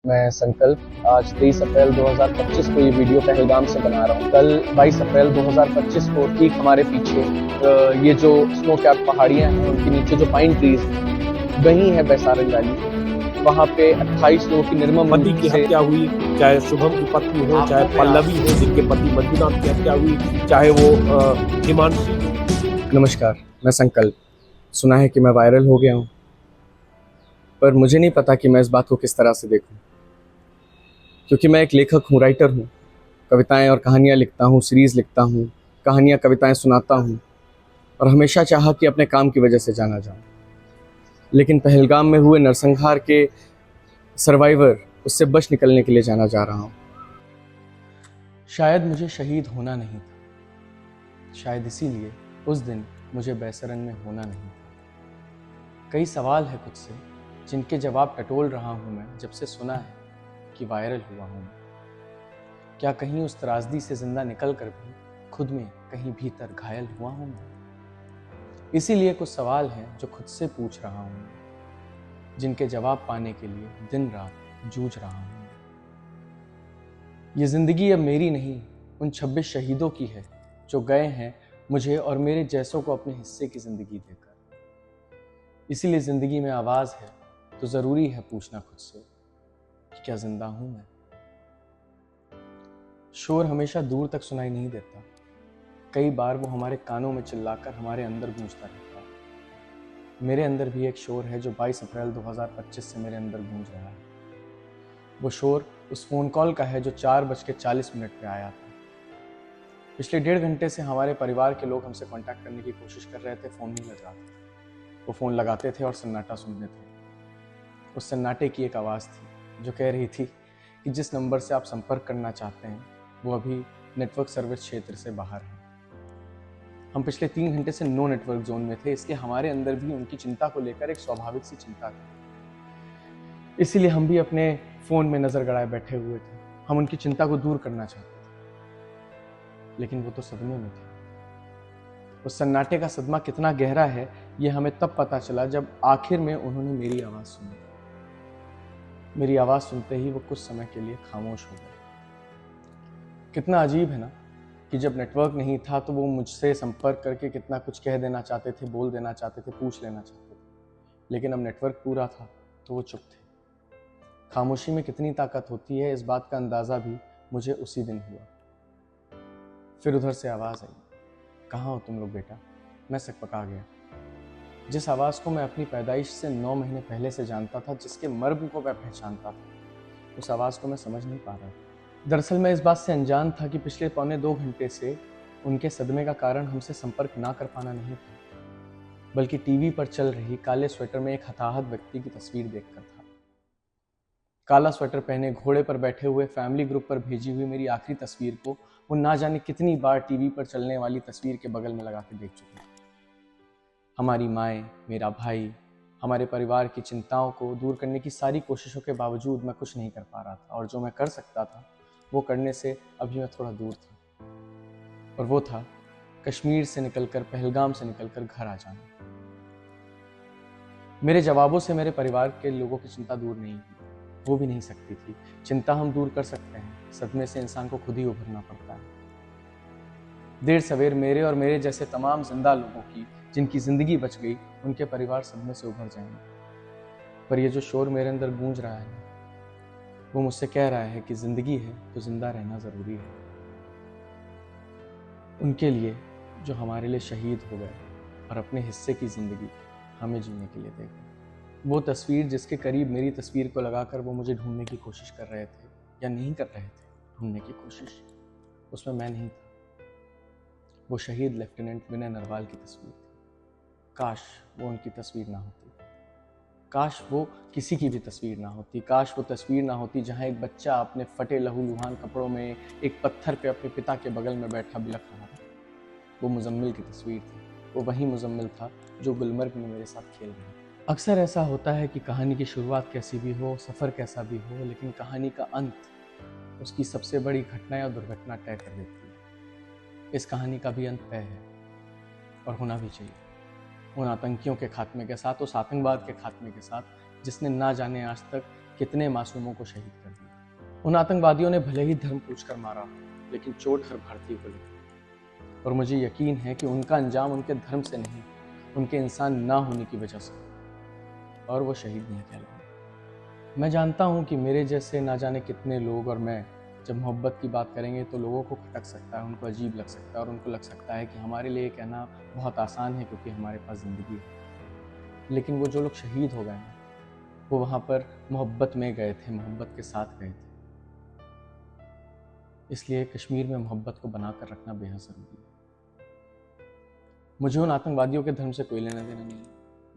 मैं संकल्प आज 23 अप्रैल 2025 को ये वीडियो पहलगाम से बना रहा हूँ। कल 22 अप्रैल 2025 को ठीक हमारे पीछे ये जो स्नो कैप पहाड़ियाँ हैं उनके नीचे जो पाइन ट्रीज हैं वहीं है बैसारन वैली। वहाँ पे 28 लोगों की निर्मम पति की से हत्या हुई, चाहे शुभम की पत्नी हो, चाहे पल्लवी हो जिनके पति मंजुनाथ की हत्या हुई, चाहे वो हिमांशी। नमस्कार, मैं संकल्प। सुना है कि मैं वायरल हो गया हूँ, पर मुझे नहीं पता कि मैं इस बात को किस तरह से देखूं, क्योंकि मैं एक लेखक हूँ, राइटर हूँ। कविताएं और कहानियाँ लिखता हूँ, सीरीज लिखता हूँ, कहानियाँ कविताएं सुनाता हूँ और हमेशा चाहा कि अपने काम की वजह से जाना जाऊँ। लेकिन पहलगाम में हुए नरसंहार के सर्वाइवर, उससे बच निकलने के लिए जाना जा रहा हूँ। शायद मुझे शहीद होना नहीं था, शायद इसीलिए उस दिन मुझे बैसरन में होना नहीं था। कई सवाल है खुद से जिनके जवाब टटोल रहा हूँ मैं जब से सुना है कि वायरल हुआ हूँ। क्या कहीं उस त्रासदी से जिंदा निकल कर भी खुद में कहीं भीतर घायल हुआ हूँ मैं? इसीलिए कुछ सवाल हैं जो खुद से पूछ रहा हूँ, जिनके जवाब पाने के लिए दिन रात जूझ रहा हूँ। ये जिंदगी अब मेरी नहीं, उन 26 शहीदों की है जो गए हैं मुझे और मेरे जैसों को अपने हिस्से की जिंदगी देकर। इसीलिए जिंदगी में आवाज है तो जरूरी है पूछना खुद से कि क्या जिंदा हूं मैं? शोर हमेशा दूर तक सुनाई नहीं देता, कई बार वो हमारे कानों में चिल्लाकर हमारे अंदर गूंजता रहता है। मेरे अंदर भी एक शोर है जो 22 अप्रैल 2025 से मेरे अंदर गूंज रहा है। वो शोर उस फोन कॉल का है जो 4:40 पे आया था। पिछले 1.5 घंटे से हमारे परिवार के लोग हमसे कांटेक्ट करने की कोशिश कर रहे थे, फोन नहीं लग रहा था। वो फोन लगाते थे और सन्नाटा सुनते थे। उस सन्नाटे की एक आवाज़ थी जो कह रही थी कि जिस नंबर से आप संपर्क करना चाहते हैं वो अभी नेटवर्क सर्विस क्षेत्र से बाहर है। हम पिछले 3 घंटे से नो नेटवर्क जोन में थे, इसलिए हमारे अंदर भी उनकी चिंता को लेकर एक स्वाभाविक सी चिंता थी। इसीलिए हम भी अपने फोन में नजर गड़ाए बैठे हुए थे। हम उनकी चिंता को दूर करना चाहते थे, लेकिन वो तो सदमे में थे। उस सन्नाटे का सदमा कितना गहरा है ये हमें तब पता चला जब आखिर में उन्होंने मेरी आवाज़ सुनी। मेरी आवाज़ सुनते ही वो कुछ समय के लिए खामोश हो गए। कितना अजीब है ना कि जब नेटवर्क नहीं था तो वो मुझसे संपर्क करके कितना कुछ कह देना चाहते थे, बोल देना चाहते थे, पूछ लेना चाहते थे। लेकिन अब नेटवर्क पूरा था तो वो चुप थे। खामोशी में कितनी ताकत होती है इस बात का अंदाज़ा भी मुझे उसी दिन हुआ। फिर उधर से आवाज़ आई, कहाँ हो तुम लोग बेटा? मैं सकपका गया। जिस आवाज़ को मैं अपनी पैदाइश से 9 महीने पहले से जानता था, जिसके मर्म को मैं पहचानता था, उस आवाज़ को मैं समझ नहीं पा रहा था। दरअसल मैं इस बात से अनजान था कि पिछले 1.25 घंटे से उनके सदमे का कारण हमसे संपर्क ना कर पाना नहीं था, बल्कि टीवी पर चल रही काले स्वेटर में एक हताहत व्यक्ति की तस्वीर देखकर था। काला स्वेटर पहने घोड़े पर बैठे हुए फैमिली ग्रुप पर भेजी हुई मेरी आखिरी तस्वीर को वो ना जाने कितनी बार टीवी पर चलने वाली तस्वीर के बगल में लगा के देख चुके थे। हमारी माएँ, मेरा भाई, हमारे परिवार की चिंताओं को दूर करने की सारी कोशिशों के बावजूद मैं कुछ नहीं कर पा रहा था, और जो मैं कर सकता था वो करने से अभी मैं थोड़ा दूर था, और वो था कश्मीर से निकलकर, पहलगाम से निकलकर घर आ जाना। मेरे जवाबों से मेरे परिवार के लोगों की चिंता दूर नहीं हुई, हो भी नहीं सकती थी। चिंता हम दूर कर सकते हैं, सदमे से इंसान को खुद ही उभरना पड़ता है। देर सवेर मेरे और मेरे जैसे तमाम जिंदा लोगों की जिनकी जिंदगी बच गई, उनके परिवार सदमे से उभर जाएंगे। पर ये जो शोर मेरे अंदर गूंज रहा है वो मुझसे कह रहा है कि जिंदगी है तो जिंदा रहना जरूरी है। उनके लिए जो हमारे लिए शहीद हो गए और अपने हिस्से की जिंदगी हमें जीने के लिए दे गए। वो तस्वीर जिसके करीब मेरी तस्वीर को लगाकर वो मुझे ढूंढने की कोशिश कर रहे थे, या नहीं कर रहे थे ढूंढने की कोशिश, उसमें मैं नहीं था। वो शहीद लेफ्टिनेंट विनय नरवाल की तस्वीर थी। काश वो उनकी तस्वीर ना होती, काश वो किसी की भी तस्वीर ना होती, काश वो तस्वीर ना होती जहाँ एक बच्चा अपने फटे लहूलुहान कपड़ों में एक पत्थर पे अपने पिता के बगल में बैठा बिलख रहा था। वो मुजम्मिल की तस्वीर थी, वो वही मुजम्मिल था जो गुलमर्ग में मेरे साथ खेल रहा था। अक्सर ऐसा होता है कि कहानी की शुरुआत कैसी भी हो, सफ़र कैसा भी हो, लेकिन कहानी का अंत उसकी सबसे बड़ी घटना या दुर्घटना तय कर देती है। इस कहानी का भी अंत तय है और होना भी चाहिए। उन आतंकियों के खात्मे के साथ, उस आतंकवाद के खात्मे के साथ जिसने ना जाने आज तक कितने मासूमों को शहीद कर दिया। उन आतंकवादियों ने भले ही धर्म पूछकर मारा, लेकिन चोट हर भारतीय को लगी। और मुझे यकीन है कि उनका अंजाम उनके धर्म से नहीं, उनके इंसान ना होने की वजह से, और वो शहीद नहीं कहलाए। मैं जानता हूँ कि मेरे जैसे ना जाने कितने लोग और मैं जब मोहब्बत की बात करेंगे तो लोगों को खटक सकता है, उनको अजीब लग सकता है, और उनको लग सकता है कि हमारे लिए कहना बहुत आसान है क्योंकि हमारे पास ज़िंदगी है। लेकिन वो जो लोग शहीद हो गए हैं, वो वहाँ पर मोहब्बत में गए थे, मोहब्बत के साथ गए थे। इसलिए कश्मीर में मोहब्बत को बनाकर रखना बेहद ज़रूरी है। मुझे उन आतंकवादियों के धर्म से कोई लेना देना नहीं है।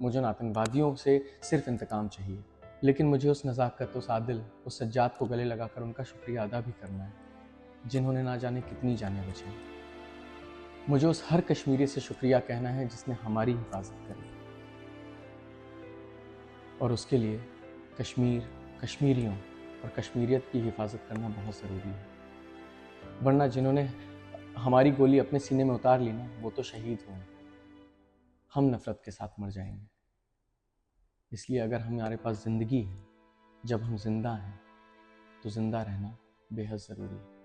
मुझे उन आतंकवादियों से सिर्फ इंतकाम चाहिए, लेकिन मुझे उस नज़ाकत, उस आदिल, उस सज्जाद को गले लगाकर उनका शुक्रिया अदा भी करना है, जिन्होंने ना जाने कितनी जानें बचाई। मुझे उस हर कश्मीरी से शुक्रिया कहना है जिसने हमारी हिफाजत करी, और उसके लिए कश्मीर, कश्मीरियों और कश्मीरियत की हिफाजत करना बहुत ज़रूरी है। वरना जिन्होंने हमारी गोली अपने सीने में उतार ली ना, वो तो शहीद हुए, हम नफ़रत के साथ मर जाएंगे। इसलिए अगर हमारे पास ज़िंदगी है, जब हम जिंदा हैं, तो जिंदा रहना बेहद ज़रूरी है।